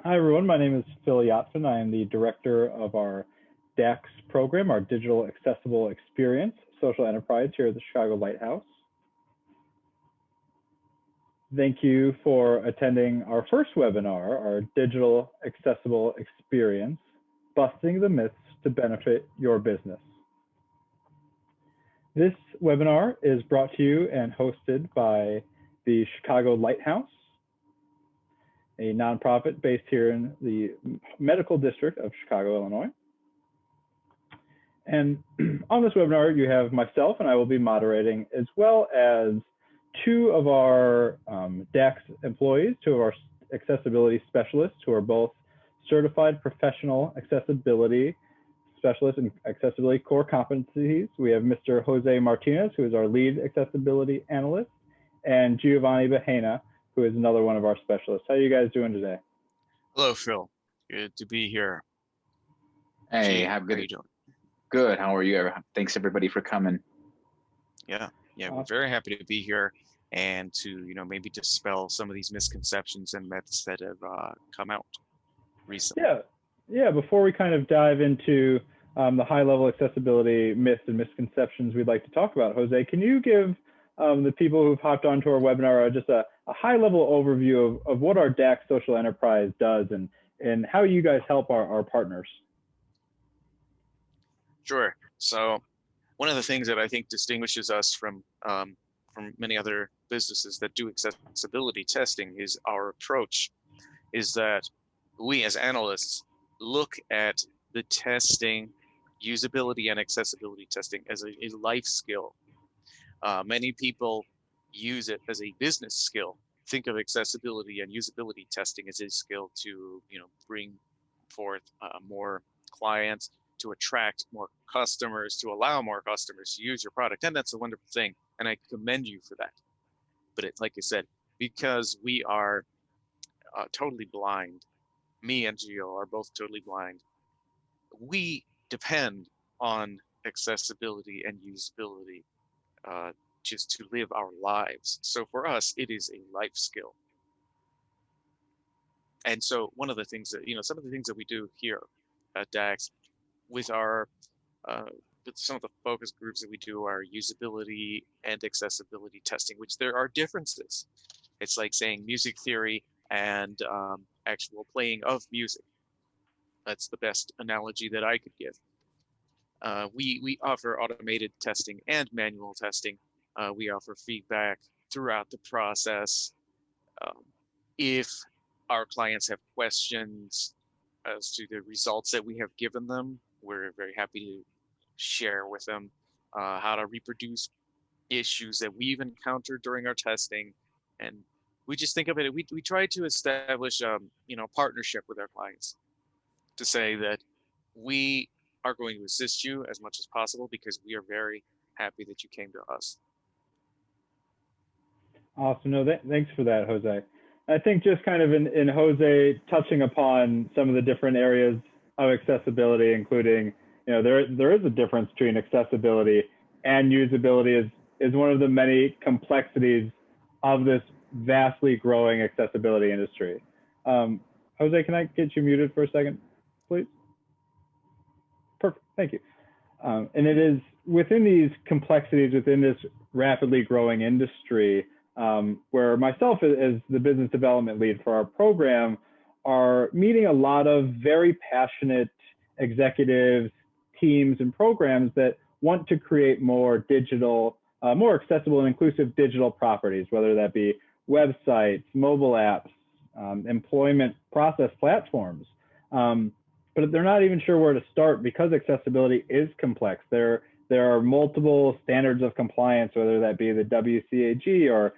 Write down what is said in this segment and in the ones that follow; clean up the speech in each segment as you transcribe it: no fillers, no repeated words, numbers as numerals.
Hi, everyone. My name is Phil Yatson. I am the director of our DAX program, our Digital Accessible Experience Social Enterprise here at the Chicago Lighthouse. Thank you for attending our first webinar, our Digital Accessible Experience, Busting the Myths to Benefit Your Business. This webinar is brought to you and hosted by the Chicago Lighthouse, a nonprofit based here in the medical district of Chicago, Illinois. And on this webinar, you have myself, and I will be moderating, as well as two of our DAX employees, two of our accessibility specialists, who are both certified professional accessibility specialists in accessibility core competencies. We have Mr. Jose Martinez, who is our lead accessibility analyst, and Giovanni Bahena, who is another one of our specialists. How are you guys doing today? Hello, Phil. Good to be here. Hey, how are you doing? Good. How are you? Thanks everybody for coming. Yeah, we're very happy to be here and to maybe dispel some of these misconceptions and myths that have come out recently. Yeah. Before we kind of dive into the high-level accessibility myths and misconceptions we'd like to talk about, Jose, can you give the people who've hopped onto our webinar just a high-level overview of what our DAX social enterprise does and how you guys help our partners? Sure. So one of the things that I think distinguishes us from many other businesses that do accessibility testing is our approach is that we as analysts look at the testing, usability and accessibility testing as a life skill. Many people use it as a business skill. Think of accessibility and usability testing as a skill to bring forth more clients, to attract more customers, to allow more customers to use your product. And that's a wonderful thing. And I commend you for that. But it's like I said, because we are totally blind, me and Gio are both totally blind, we depend on accessibility and usability just to live our lives. So for us, it is a life skill. And so one of the things that, some of the things that we do here at DAX with our with some of the focus groups that we do are usability and accessibility testing, which there are differences. It's like saying music theory and actual playing of music. That's the best analogy that I could give. We offer automated testing and manual testing. We offer feedback throughout the process. If our clients have questions as to the results that we have given them, we're very happy to share with them how to reproduce issues that we've encountered during our testing. And we just think of it, we try to establish partnership with our clients to say that we are going to assist you as much as possible because we are very happy that you came to us. Awesome. No, thanks for that, Jose. I think just kind of in Jose touching upon some of the different areas of accessibility, including, there is a difference between accessibility and usability is one of the many complexities of this vastly growing accessibility industry. Jose, can I get you muted for a second, please? Perfect, thank you. And it is within these complexities, within this rapidly growing industry, where myself as the business development lead for our program are meeting a lot of very passionate executives, teams, and programs that want to create more digital, more accessible and inclusive digital properties, whether that be websites, mobile apps, employment process platforms. But they're not even sure where to start because accessibility is complex. There are multiple standards of compliance, whether that be the WCAG or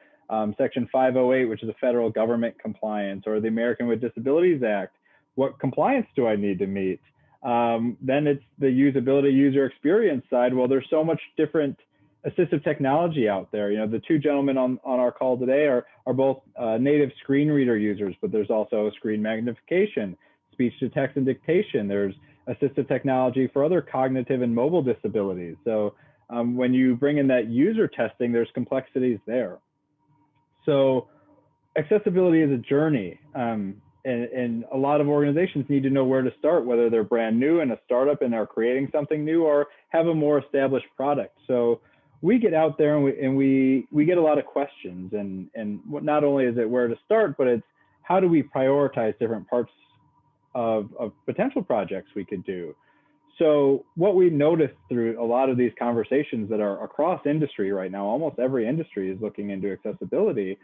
Section 508, which is a federal government compliance, or the American with Disabilities Act. What compliance do I need to meet? Then it's the usability user experience side. Well, there's so much different assistive technology out there. The two gentlemen on our call today are both native screen reader users, but there's also screen magnification, speech to text and dictation. There's assistive technology for other cognitive and mobile disabilities. So when you bring in that user testing, there's complexities there. So accessibility is a journey. and a lot of organizations need to know where to start, whether they're brand new and a startup and are creating something new, or have a more established product. So we get out there and we get a lot of questions, and not only is it where to start, but it's how do we prioritize different parts of potential projects we could do. So what we noticed through a lot of these conversations that are across industry right now, almost every industry is looking into accessibility,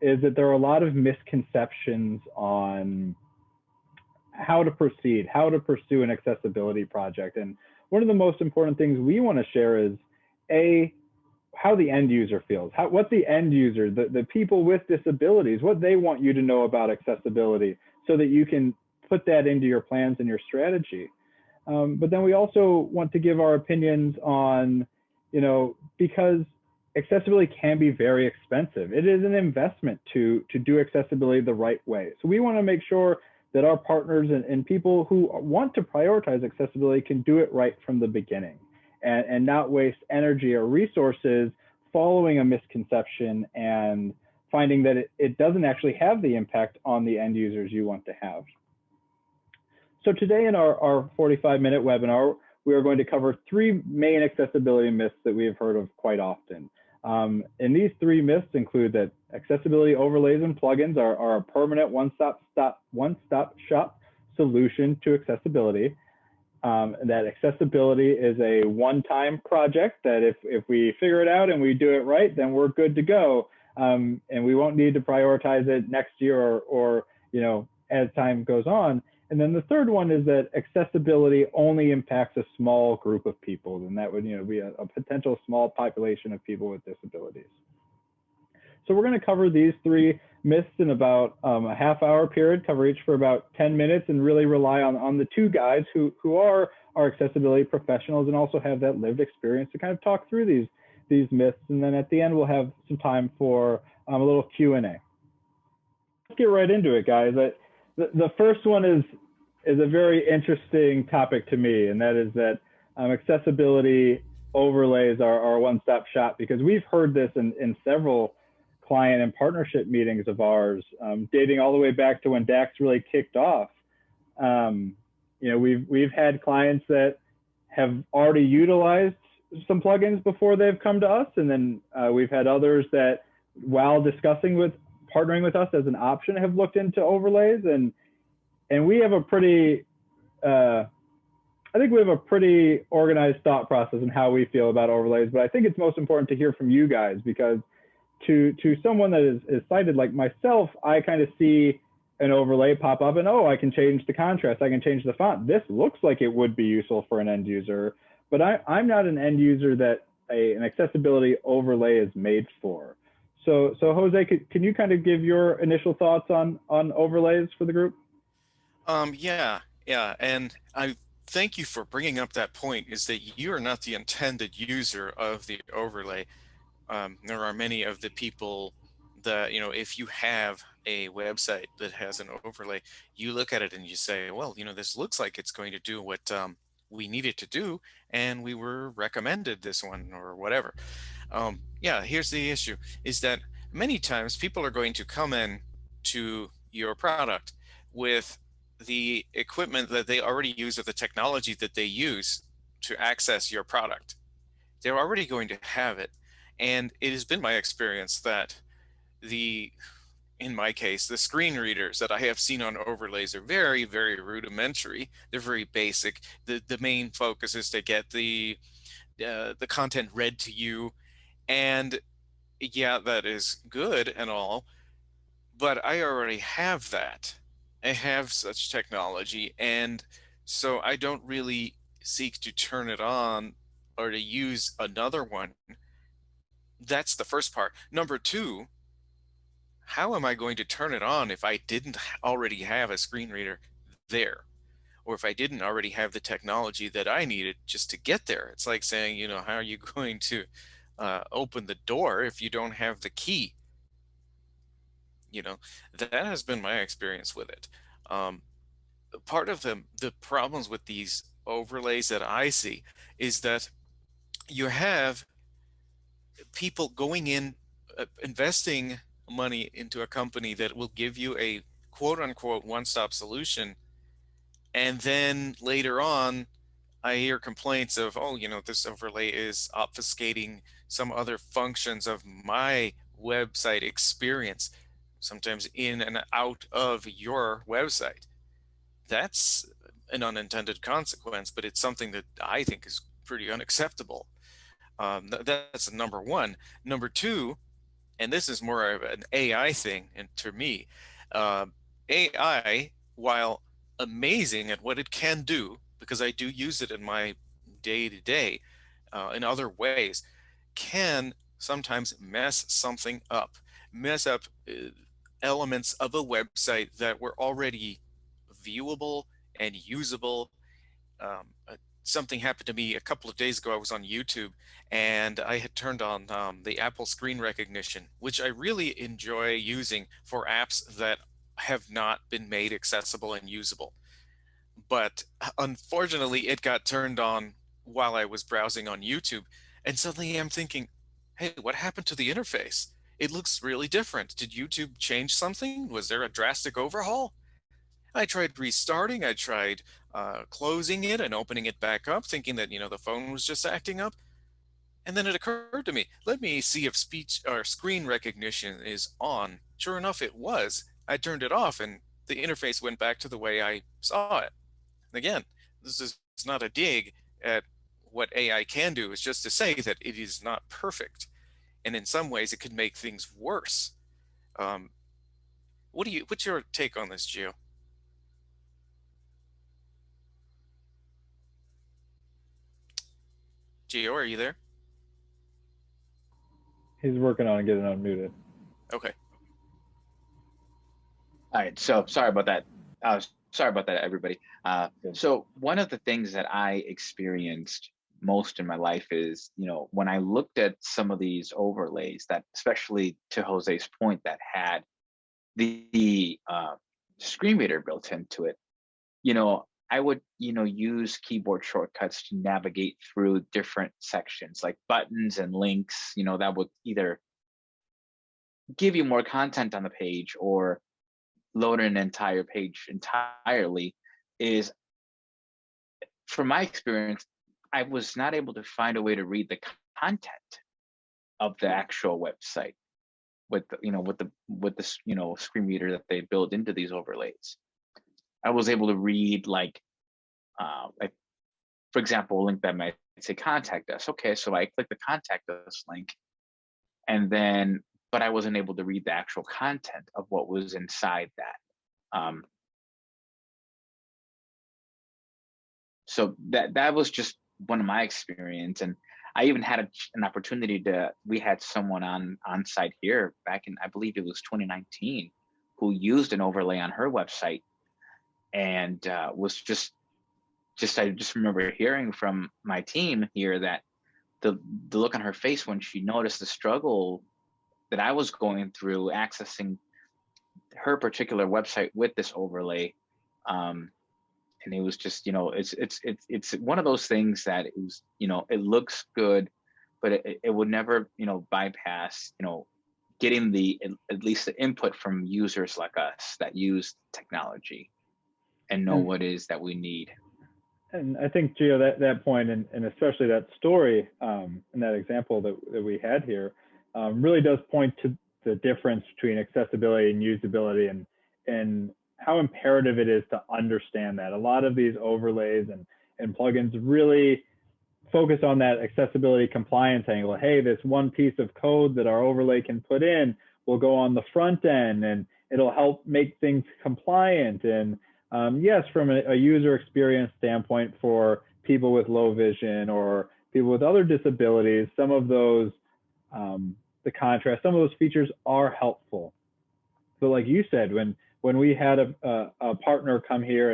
is that there are a lot of misconceptions on how to proceed, how to pursue an accessibility project. And one of the most important things we want to share is how the end user feels, what the end user, the people with disabilities, what they want you to know about accessibility, so that you can put that into your plans and your strategy. But then we also want to give our opinions on, because accessibility can be very expensive. It is an investment to do accessibility the right way. So we want to make sure that our partners and people who want to prioritize accessibility can do it right from the beginning, and not waste energy or resources following a misconception and finding that it doesn't actually have the impact on the end users you want to have. So today in our 45-minute webinar, we are going to cover 3 main accessibility myths that we have heard of quite often. And these 3 myths include that accessibility overlays and plugins are a permanent one-stop shop solution to accessibility. That accessibility is a one-time project, that if we figure it out and we do it right, then we're good to go. And we won't need to prioritize it next year or as time goes on. And then the third one is that accessibility only impacts a small group of people, and that would be a potential small population of people with disabilities. So we're going to cover these 3 myths in about a half-hour period, cover each for about 10 minutes, and really rely on the 2 guys who are our accessibility professionals and also have that lived experience to kind of talk through these myths. And then at the end, we'll have some time for a little Q&A. Let's get right into it, guys. The first one is a very interesting topic to me, and that is that accessibility overlays are a one-stop shop, because we've heard this in several client and partnership meetings of ours, dating all the way back to when DAX really kicked off. We've had clients that have already utilized some plugins before they've come to us, and then we've had others that, while partnering with us as an option, have looked into overlays, and we have a pretty, I think we have a pretty organized thought process in how we feel about overlays. But I think it's most important to hear from you guys, because to someone that is sighted like myself, I kind of see an overlay pop up and, I can change the contrast, I can change the font. This looks like it would be useful for an end user, but I'm not an end user that an accessibility overlay is made for. So Jose, can you kind of give your initial thoughts on overlays for the group? Yeah, and I thank you for bringing up that point, is that you are not the intended user of the overlay. There are many of the people that, if you have a website that has an overlay, you look at it and you say, well, this looks like it's going to do what we need it to do, and we were recommended this one or whatever. Here's the issue, is that many times people are going to come in to your product with the equipment that they already use, or the technology that they use to access your product. They're already going to have it. And it has been my experience that in my case, the screen readers that I have seen on overlays are very, very rudimentary. They're very basic. The main focus is to get the content read to you. And yeah, that is good and all, but I already have that. I have such technology, and so I don't really seek to turn it on or to use another one. That's the first part. Number 2, how am I going to turn it on if I didn't already have a screen reader there? Or if I didn't already have the technology that I needed just to get there? It's like saying, how are you going to open the door if you don't have the key? That has been my experience with it. Part of the problems with these overlays that I see is that you have people going in, investing money into a company that will give you a quote unquote one-stop solution. And then later on, I hear complaints of, oh, this overlay is obfuscating some other functions of my website experience, sometimes in and out of your website. That's an unintended consequence, but it's something that I think is pretty unacceptable. That's number one. Number two, and this is more of an AI thing, and to me, uh, AI, while amazing at what it can do, because I do use it in my day-to-day in other ways, can sometimes mess up elements of a website that were already viewable and usable. Something happened to me a couple of days ago. I was on YouTube and I had turned on the Apple screen recognition, which I really enjoy using for apps that have not been made accessible and usable. But unfortunately, it got turned on while I was browsing on YouTube. And suddenly I'm thinking, hey, what happened to the interface? It looks really different. Did YouTube change something? Was there a drastic overhaul? I tried restarting, I tried closing it and opening it back up, thinking that, the phone was just acting up. And then it occurred to me, let me see if speech or screen recognition is on. Sure enough, it was. I turned it off and the interface went back to the way I saw it. Again, this is not a dig at what AI can do. It's just to say that it is not perfect. And in some ways, it could make things worse. Um, what's your take on this, Gio? Gio, are you there? He's working on getting unmuted. Okay. All right, so sorry about that. Sorry about that, everybody. So one of the things that I experienced most in my life is, when I looked at some of these overlays that, especially to Jose's point, that had the screen reader built into it, I would, use keyboard shortcuts to navigate through different sections like buttons and links, that would either give you more content on the page or load an entire page entirely. Is, from my experience, I was not able to find a way to read the content of the actual website with the screen reader that they build into these overlays. I was able to read like for example, a link that might say contact us. Okay, so I click the contact us link, and then but I wasn't able to read the actual content of what was inside that. So that was just one of my experience, and I even had an opportunity we had someone on site here back in, I believe it was 2019, who used an overlay on her website, and was I just remember hearing from my team here that the look on her face when she noticed the struggle that I was going through accessing her particular website with this overlay. And it was just, it's one of those things that it was, it looks good, but it would never, bypass, getting at least the input from users like us that use technology and know what it is that we need. And I think, Gio, that point, and especially that story and that example that we had here, really does point to the difference between accessibility and usability, and how imperative it is to understand that. A lot of these overlays and plugins really focus on that accessibility compliance angle. Hey, this one piece of code that our overlay can put in will go on the front end and it'll help make things compliant. And yes, from a user experience standpoint for people with low vision or people with other disabilities, some of those, the contrast, some of those features are helpful. But like you said, when we had a partner come here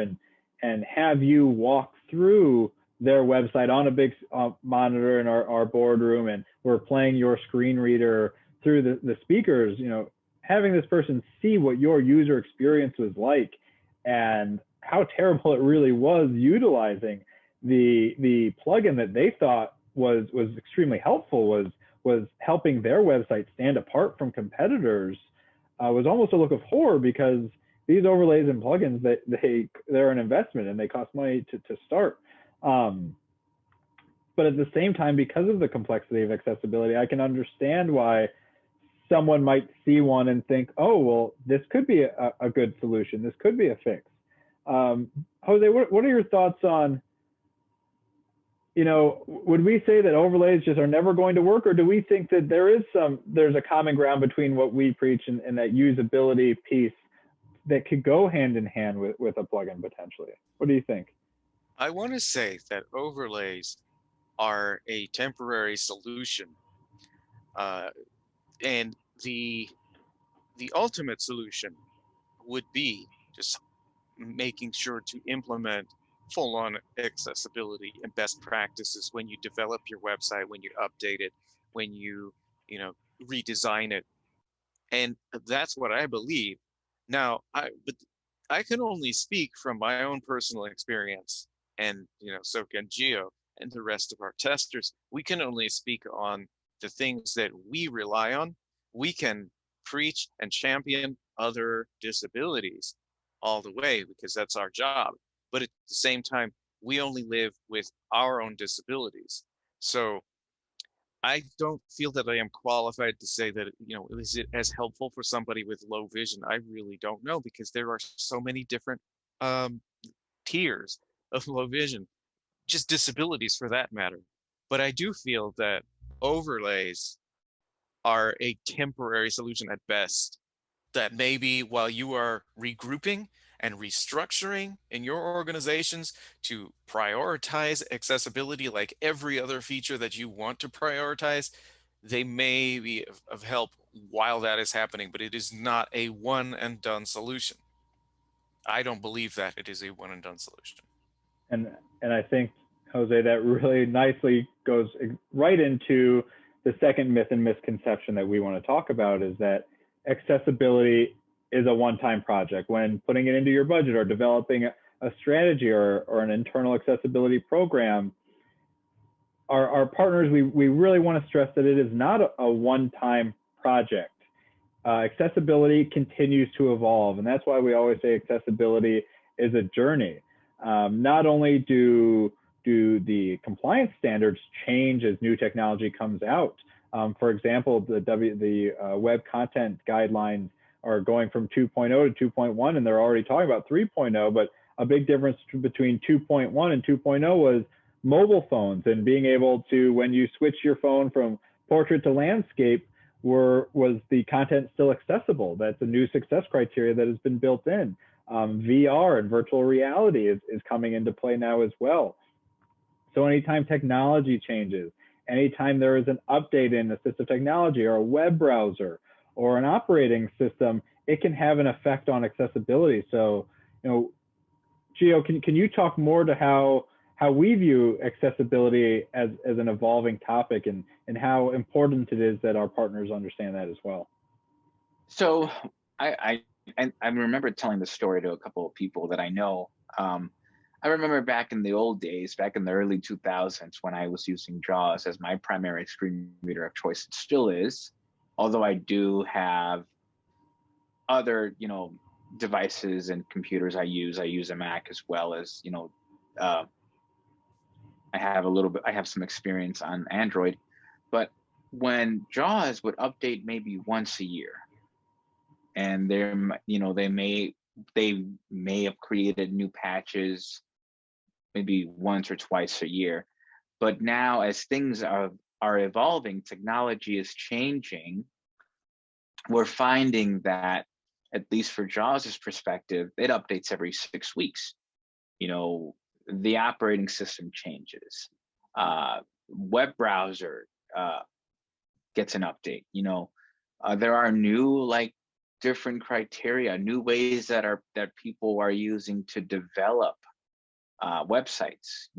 and have you walk through their website on a big monitor in our boardroom, and we're playing your screen reader through the speakers, having this person see what your user experience was like and how terrible it really was utilizing the plugin that they thought was extremely helpful, was helping their website stand apart from competitors, was almost a look of horror, because these overlays and plugins, they're an investment and they cost money to start. But at the same time, because of the complexity of accessibility, I can understand why someone might see one and think, oh, well, this could be a good solution. This could be a fix. Jose, what are your thoughts on, would we say that overlays just are never going to work, or do we think that there's a common ground between what we preach and that usability piece that could go hand in hand with a plugin potentially? What do you think? I want to say that overlays are a temporary solution, and the ultimate solution would be just making sure to implement full-on accessibility and best practices when you develop your website, when you update it, when you redesign it. And that's what I believe. Now, but I can only speak from my own personal experience, and so can Gio and the rest of our testers. We can only speak on the things that we rely on. We can preach and champion other disabilities all the way because that's our job. But at the same time, we only live with our own disabilities. So I don't feel that I am qualified to say that, is it as helpful for somebody with low vision? I really don't know, because there are so many different um, tiers of low vision, just disabilities for that matter. But I do feel that overlays are a temporary solution at best. That maybe while you are regrouping and restructuring in your organizations to prioritize accessibility like every other feature that you want to prioritize, they may be of help while that is happening, but it is not a one and done solution. I don't believe that it is a one and done solution. And I think, Jose, that really nicely goes right into the second myth and misconception that we want to talk about, is that accessibility is a one-time project. When putting it into your budget or developing a strategy or an internal accessibility program, our partners, we really want to stress that it is not a one-time project. Accessibility continues to evolve, and that's why we always say accessibility is a journey. Not only do the compliance standards change as new technology comes out. For example, the web content guidelines are going from 2.0 to 2.1, and they're already talking about 3.0, but a big difference between 2.1 and 2.0 was mobile phones and being able to, when you switch your phone from portrait to landscape, was the content still accessible? That's a new success criteria that has been built in. VR and virtual reality is coming into play now as well. So anytime technology changes, anytime there is an update in assistive technology or a web browser or an operating system, it can have an effect on accessibility. So, Gio, can you talk more to how we view accessibility as an evolving topic, and how important it is that our partners understand that as well? So I remember telling the story to a couple of people that I know. I remember back in the old days, back in the early 2000s, when I was using JAWS as my primary screen reader of choice. It still is, although I do have other, devices and computers I use. I use a Mac as well as, I have some experience on Android. But when JAWS would update maybe once a year, and they may have created new patches maybe once or twice a year. But now, as things are evolving, technology is changing, we're finding that, at least for JAWS's perspective, it updates every 6 weeks. The operating system changes. Web browser gets an update. There are new, different criteria, new ways that people are using to develop websites,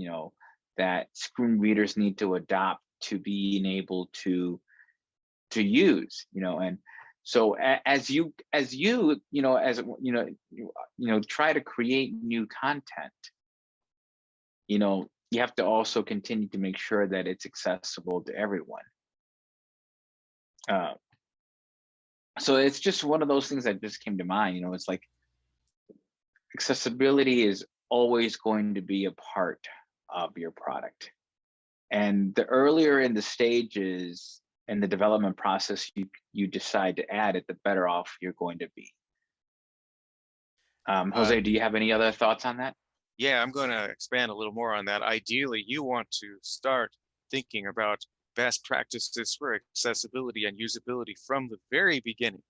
that screen readers need to adopt to being able to use, and so as you try to create new content, you have to also continue to make sure that it's accessible to everyone. So it's just one of those things that just came to mind. It's like, accessibility is always going to be a part of your product. And the earlier in the stages in the development process you decide to add it, the better off you're going to be. Jose, do you have any other thoughts on that? Yeah, I'm going to expand a little more on that. Ideally, you want to start thinking about best practices for accessibility and usability from the very beginning,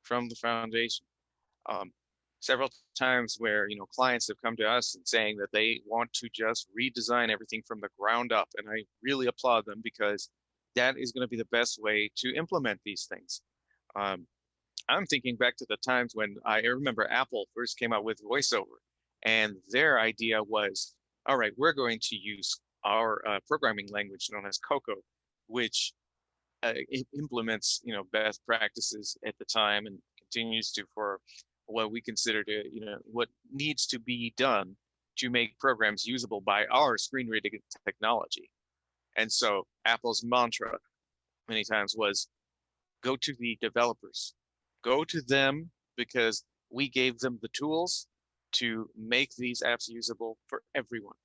from the foundation. Several times where clients have come to us and saying that they want to just redesign everything from the ground up, and I really applaud them because that is going to be the best way to implement these things. I'm thinking back to the times when I remember Apple first came out with VoiceOver, and their idea was, all right, we're going to use our programming language known as Cocoa, which implements best practices at the time and continues to for what we consider to what needs to be done to make programs usable by our screen reading technology. And so Apple's mantra many times was, go to the developers, go to them, because we gave them the tools to make these apps usable for everyone.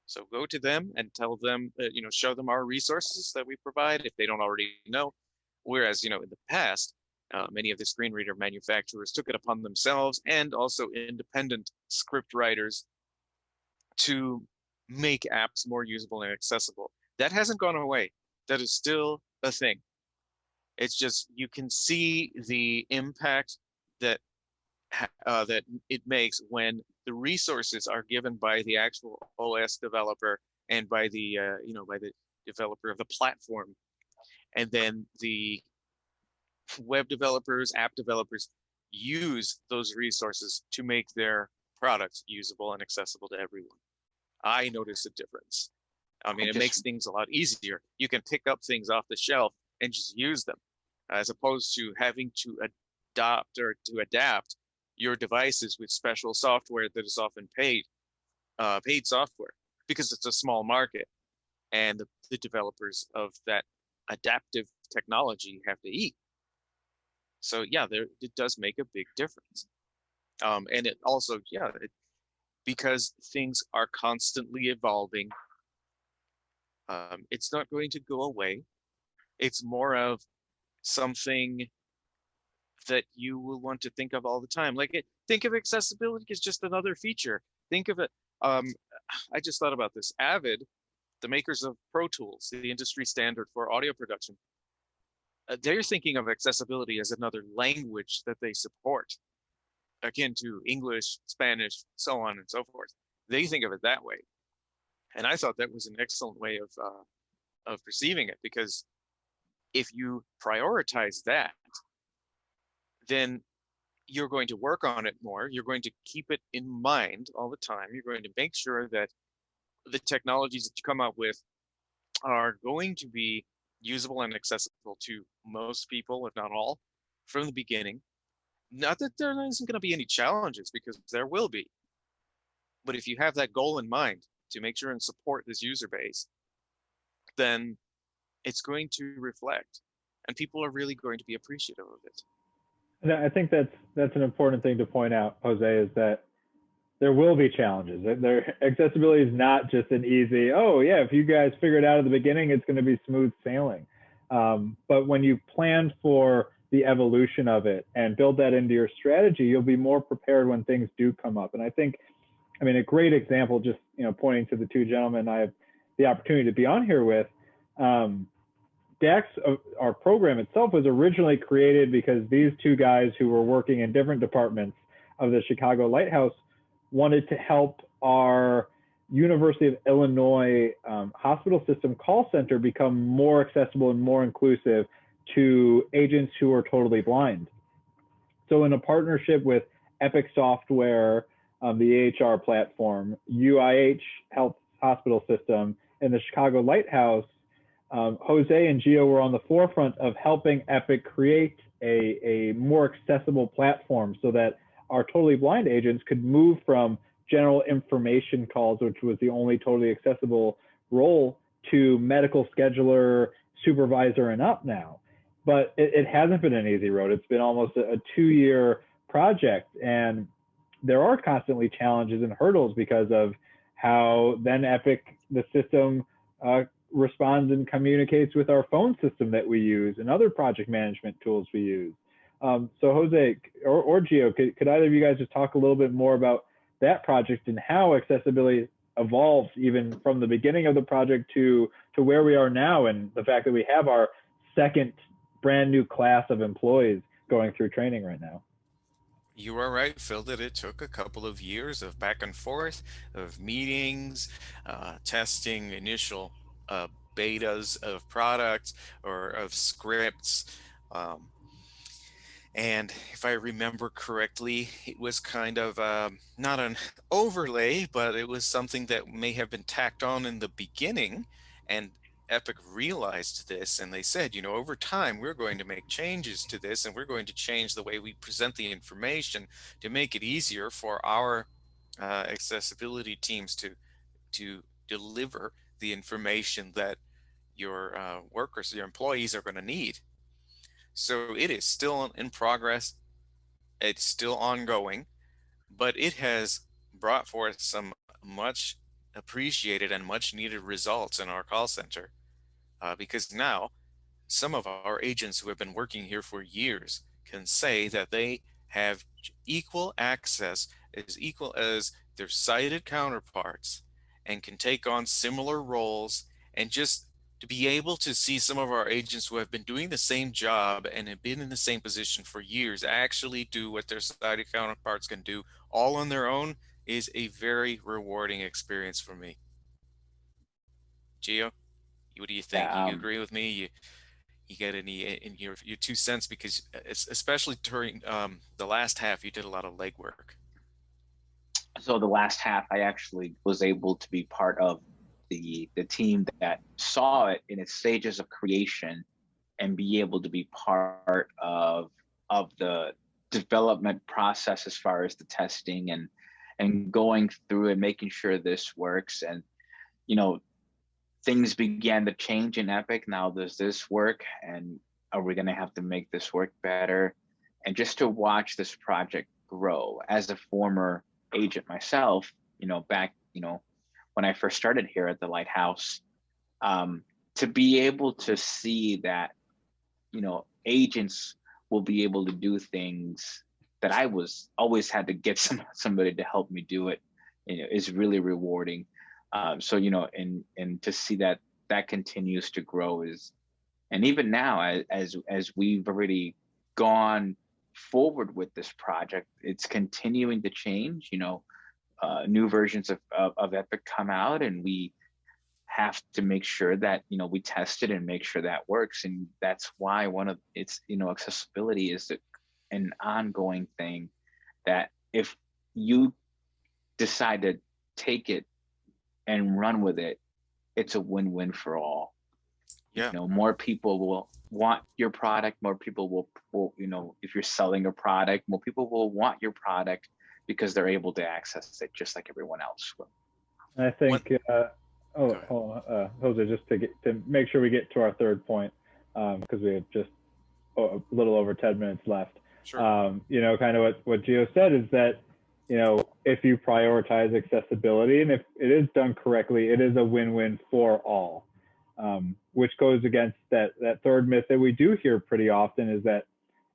So go to them and tell them, show them our resources that we provide if they don't already know. Whereas, in the past, many of the screen reader manufacturers took it upon themselves, and also independent script writers, to make apps more usable and accessible. That hasn't gone away. That is still a thing. It's just you can see the impact that that it makes when the resources are given by the actual OS developer and by the by the developer of the platform, and then the web developers, app developers use those resources to make their products usable and accessible to everyone. I notice a difference. I mean, it makes things a lot easier. You can pick up things off the shelf and just use them, as opposed to having to adopt or to adapt your devices with special software that is often paid software, because it's a small market and the developers of that adaptive technology have to eat. So yeah, it does make a big difference. And it also, because things are constantly evolving, it's not going to go away. It's more of something that you will want to think of all the time. Think of accessibility as just another feature. Think of it. I just thought about this. Avid, the makers of Pro Tools, the industry standard for audio production, they're thinking of accessibility as another language that they support, akin to English, Spanish, so on and so forth. They think of it that way, and I thought that was an excellent way of perceiving it, because if you prioritize that, then you're going to work on it more. You're going to keep it in mind all the time. You're going to make sure that the technologies that you come up with are going to be usable and accessible to most people, if not all, from the beginning. Not that there isn't going to be any challenges, because there will be. But if you have that goal in mind to make sure and support this user base, then it's going to reflect, and people are really going to be appreciative of it. And I think that's an important thing to point out, Jose, is that there will be challenges. Accessibility is not just an easy, oh yeah, if you guys figure it out at the beginning, it's going to be smooth sailing. But when you plan for the evolution of it and build that into your strategy, you'll be more prepared when things do come up. And I think, a great example, just pointing to the two gentlemen I have the opportunity to be on here with, DAX, our program itself, was originally created because these two guys who were working in different departments of the Chicago Lighthouse wanted to help our University of Illinois hospital system call center become more accessible and more inclusive to agents who are totally blind. So in a partnership with Epic Software, the AHR platform, UIH Health Hospital System, and the Chicago Lighthouse, Jose and Gio were on the forefront of helping Epic create a more accessible platform so that our totally blind agents could move from general information calls, which was the only totally accessible role, to medical scheduler, supervisor, and up now. But it hasn't been an easy road. It's been almost a 2-year project. And there are constantly challenges and hurdles because of how then Epic, the system, responds and communicates with our phone system that we use and other project management tools we use. So Jose or Gio, could either of you guys just talk a little bit more about that project and how accessibility evolved even from the beginning of the project to where we are now, and the fact that we have our second brand new class of employees going through training right now? You are right, Phil, that it took a couple of years of back and forth, of meetings, testing initial betas of products or of scripts. Um, and if I remember correctly, it was kind of not an overlay, but it was something that may have been tacked on in the beginning. And Epic realized this and they said, over time, we're going to make changes to this and we're going to change the way we present the information to make it easier for our accessibility teams to deliver the information that your workers, your employees are going to need. So it is still in progress. It's still ongoing, but it has brought forth some much appreciated and much needed results in our call center, because now some of our agents who have been working here for years can say that they have equal access, as equal as their sighted counterparts, and can take on similar roles. And just to be able to see some of our agents who have been doing the same job and have been in the same position for years actually do what their sighted counterparts can do all on their own is a very rewarding experience for me. Gio, what do you think? Yeah. You agree with me? You get any in your 2 cents, because especially during the last half, you did a lot of legwork. So the last half, I actually was able to be part of the team that saw it in its stages of creation and be able to be part of the development process as far as the testing and going through and making sure this works. And things began to change in Epic. Now does this work, and are we going to have to make this work better? And just to watch this project grow as a former agent myself, back, when I first started here at the Lighthouse, to be able to see that, agents will be able to do things that I was always had to get somebody to help me do it, is really rewarding. So, and to see that continues to grow and even now, as we've already gone forward with this project, it's continuing to change. New versions of Epic come out, and we have to make sure that we test it and make sure that works. And that's why accessibility is an ongoing thing, that if you decide to take it and run with it, it's a win-win for all. Yeah. More people will want your product. More people will, if you're selling a product, more people will want your product because they're able to access it just like everyone else will. I think, Jose, just to make sure we get to our third point, because we have just a little over 10 minutes left. Sure. Kind of what Gio said is that, if you prioritize accessibility and if it is done correctly, it is a win-win for all, which goes against that third myth that we do hear pretty often, is that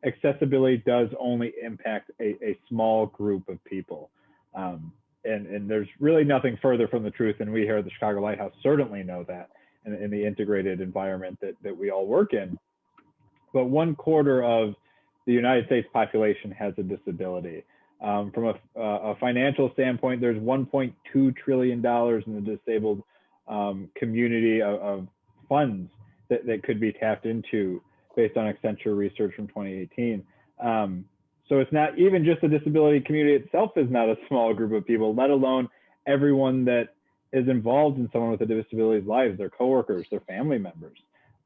accessibility does only impact a small group of people. And there's really nothing further from the truth, and we here at the Chicago Lighthouse certainly know that in the integrated environment that we all work in. But 1/4 of the United States population has a disability. From a financial standpoint, there's $1.2 trillion in the disabled community of funds that could be tapped into based on Accenture research from 2018. So it's not even just the disability community itself is not a small group of people, let alone everyone that is involved in someone with a disability's lives, their coworkers, their family members.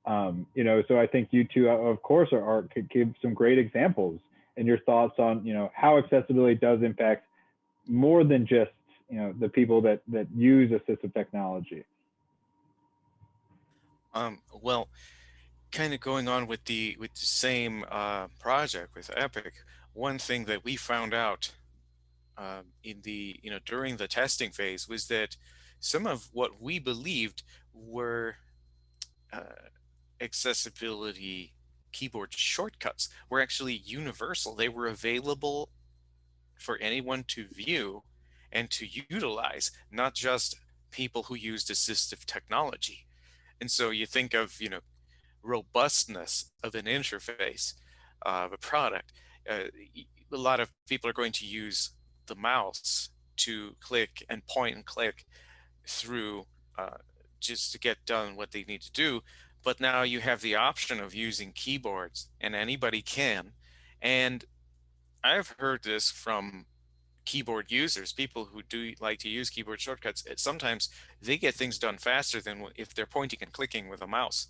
So I think you two, of course, could give some great examples and your thoughts on, how accessibility does impact more than just, the people that use assistive technology. Well, kind of going on with the same project with Epic, one thing that we found out in the, during the testing phase was that some of what we believed were uh, accessibility keyboard shortcuts were actually universal. They were available for anyone to view and to utilize, not just people who used assistive technology. And so you think of, robustness of an interface of a product. Uh, a lot of people are going to use the mouse to click and point and click through uh, just to get done what they need to do. But now you have the option of using keyboards, and anybody can. And I've heard this from keyboard users, people who do like to use keyboard shortcuts. Sometimes they get things done faster than if they're pointing and clicking with a mouse.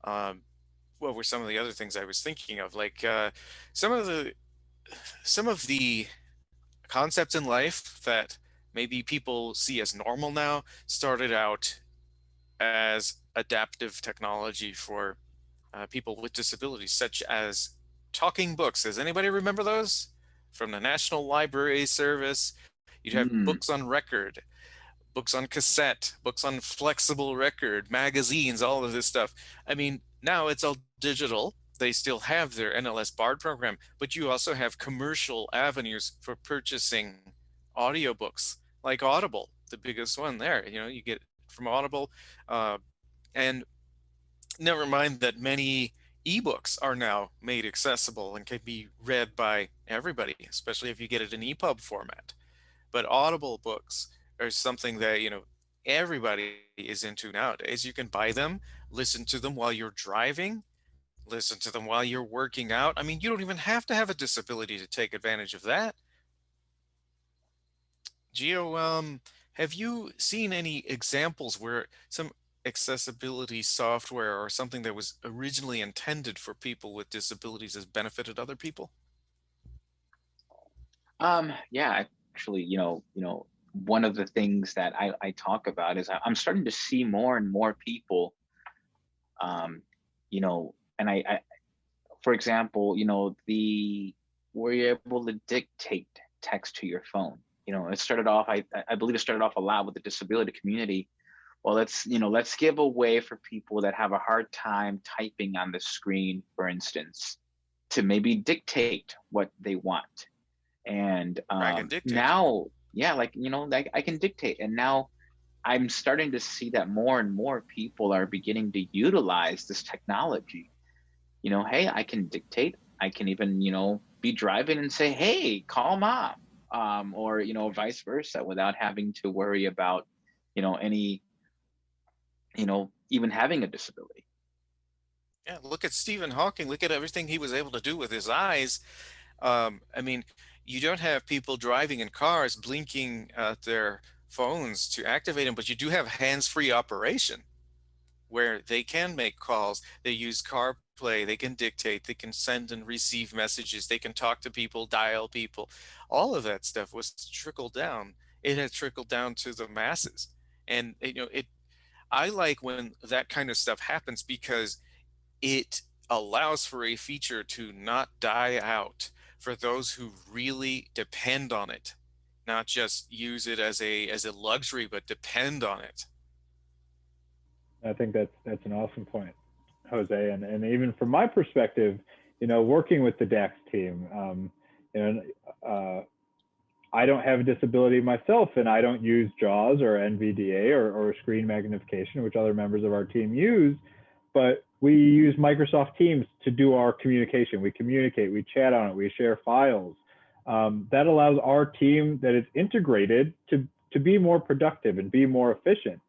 Um, what were some of the other things I was thinking of? Like some of the some of the concepts in life that maybe people see as normal now started out as adaptive technology for people with disabilities, such as talking books. Does anybody remember those? From the National Library Service, you'd have Mm. books on record, books on cassette, books on flexible record, magazines, all of this stuff. I mean, now it's all digital. They still have their NLS Bard program, but you also have commercial avenues for purchasing audiobooks, like Audible, the biggest one there. You get from Audible, uh, and never mind that many ebooks are now made accessible and can be read by everybody, especially if you get it in EPUB format. But Audible books are something that, everybody is into nowadays. You can buy them, listen to them while you're driving, listen to them while you're working out. I mean, you don't even have to have a disability to take advantage of that. Gio, have you seen any examples where some accessibility software or something that was originally intended for people with disabilities has benefited other people? Yeah, actually, one of the things that I talk about is I'm starting to see more and more people, and for example, where you're able to dictate text to your phone. It started off, I believe it started off a lot with the disability community. Well, let's give a way for people that have a hard time typing on the screen, for instance, to maybe dictate what they want. And Drag and dictate. now, yeah, like I can dictate. And now I'm starting to see that more and more people are beginning to utilize this technology. Hey, I can dictate. I can even, be driving and say, hey, call mom, or, vice versa, without having to worry about, any, even having a disability. Yeah, look at Stephen Hawking. Look at everything he was able to do with his eyes. I mean, you don't have people driving in cars blinking at their phones to activate them, but you do have hands-free operation where they can make calls. They use CarPlay, they can dictate, they can send and receive messages, they can talk to people, dial people. All of that stuff was trickled down. It has trickled down to the masses. And I like when that kind of stuff happens because it allows for a feature to not die out for those who really depend on it, not just use it as a luxury, but depend on it. I think that's an awesome point, Jose. And even from my perspective, working with the DAX team, you know, I don't have a disability myself, and I don't use JAWS or NVDA or screen magnification, which other members of our team use. But we use Microsoft Teams to do our communication. We communicate, we chat on it, we share files. That allows our team that is integrated to be more productive and be more efficient.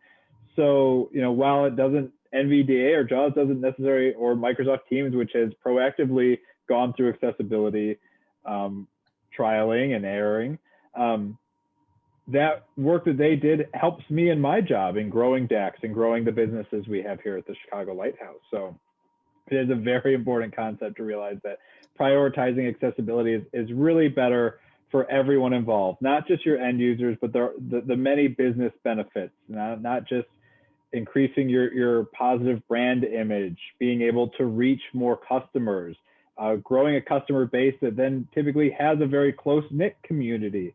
So, while it doesn't, NVDA or JAWS doesn't necessarily, or Microsoft Teams, which has proactively gone through accessibility trialing and erroring, that work that they did helps me in my job in growing DAX and growing the businesses we have here at the Chicago Lighthouse. So it is a very important concept to realize that prioritizing accessibility is really better for everyone involved, not just your end users, but the many business benefits, not just increasing your positive brand image, being able to reach more customers, growing a customer base that then typically has a very close-knit community.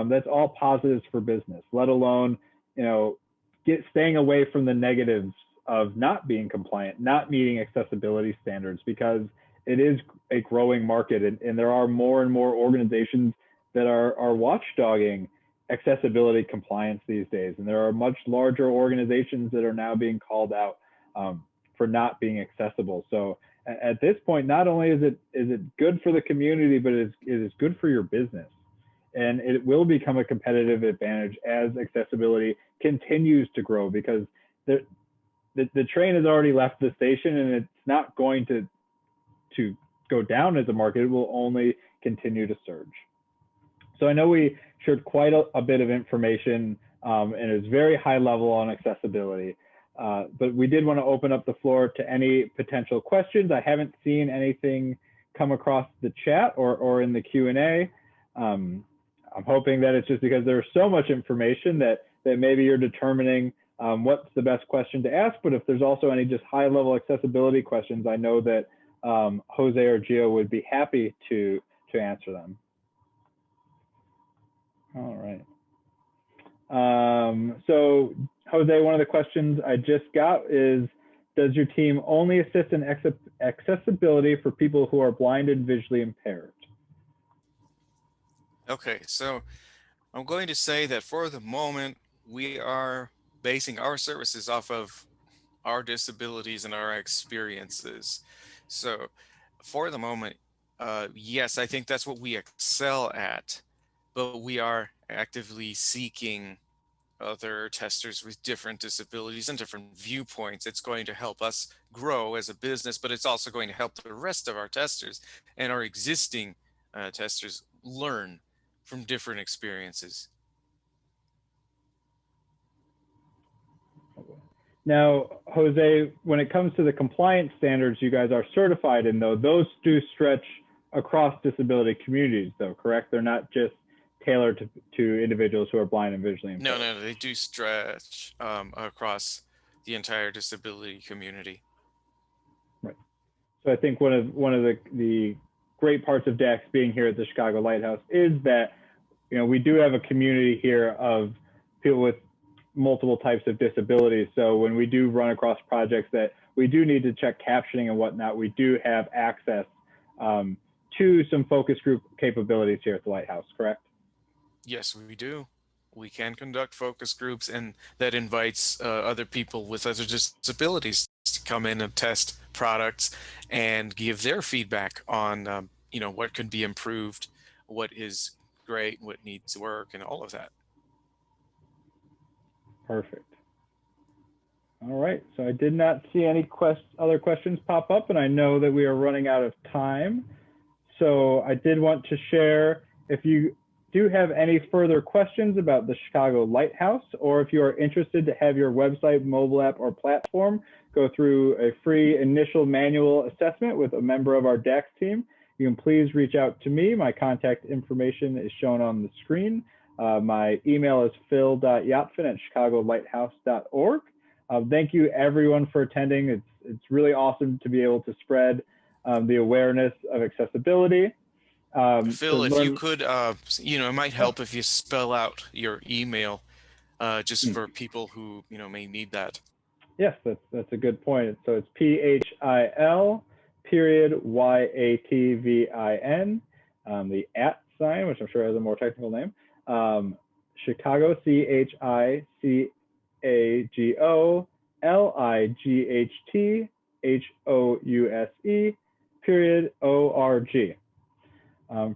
That's all positives for business, let alone, staying away from the negatives of not being compliant, not meeting accessibility standards, because it is a growing market, and there are more and more organizations that are watchdogging accessibility compliance these days. And there are much larger organizations that are now being called out for not being accessible. So at this point, not only is it good for the community, but it is good for your business. And it will become a competitive advantage as accessibility continues to grow, because the train has already left the station, and it's not going to go down as a market. It will only continue to surge. So I know we shared quite a bit of information, and it's very high level on accessibility. But we did want to open up the floor to any potential questions. I haven't seen anything come across the chat or in the Q&A. I'm hoping that it's just because there's so much information that maybe you're determining what's the best question to ask. But if there's also any just high level accessibility questions, I know that Jose or Gio would be happy to answer them. All right. So Jose, one of the questions I just got is, does your team only assist in accessibility for people who are blind and visually impaired? Okay, so I'm going to say that for the moment, we are basing our services off of our disabilities and our experiences. So for the moment, yes, I think that's what we excel at, but we are actively seeking other testers with different disabilities and different viewpoints. It's going to help us grow as a business, but it's also going to help the rest of our testers and our existing testers learn from different experiences. Now, Jose, when it comes to the compliance standards you guys are certified in, though, those do stretch across disability communities, though, correct? They're not just tailored to individuals who are blind and visually impaired. No, they do stretch across the entire disability community. Right. So I think one of the great parts of DAX being here at the Chicago Lighthouse is that, we do have a community here of people with multiple types of disabilities. So when we do run across projects that we do need to check captioning and whatnot, we do have access to some focus group capabilities here at the Lighthouse, correct? Yes, we do. We can conduct focus groups, and that invites other people with other disabilities to come in and test products and give their feedback on what can be improved, what is great, what needs work, and all of that. Perfect. All right, so I did not see any other questions pop up, and I know that we are running out of time. So I did want to share, if you do have any further questions about the Chicago Lighthouse, or if you are interested to have your website, mobile app, or platform go through a free initial manual assessment with a member of our DAX team, you can please reach out to me. My contact information is shown on the screen. My email is phil.yotfin@chicagolighthouse.org. Thank you everyone for attending. It's really awesome to be able to spread the awareness of accessibility. Phil, if you could, it might help if you spell out your email just for people who, may need that. Yes, that's a good point. So it's PHIL.YATVIN, the @ sign, which I'm sure has a more technical name. Chicago, CHICAGOLIGHTHOUSE.org.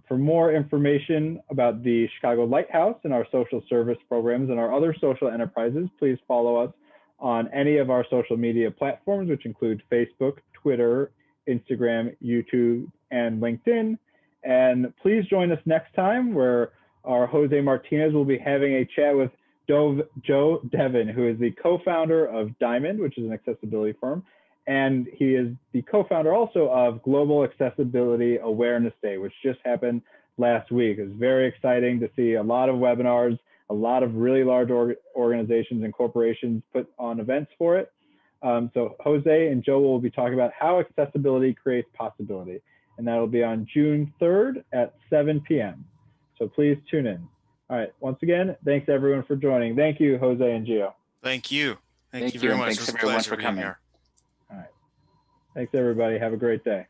For more information about the Chicago Lighthouse and our social service programs and our other social enterprises, please follow us on any of our social media platforms, which include Facebook, Twitter, Instagram, YouTube, and LinkedIn. And please join us next time, where our Jose Martinez will be having a chat with Joe Devin, who is the co-founder of Diamond, which is an accessibility firm. And he is the co-founder also of Global Accessibility Awareness Day, which just happened last week. It was very exciting to see a lot of webinars, a lot of really large organizations and corporations put on events for it. So Jose and Joe will be talking about how accessibility creates possibility. and that'll be on June 3rd at 7 p.m. So please tune in. All right. Once again, thanks everyone for joining. Thank you, Jose and Gio. Thank you. Thank you you, very and much. It thanks was a everyone pleasure for being coming. here. All right. Thanks everybody. Have a great day.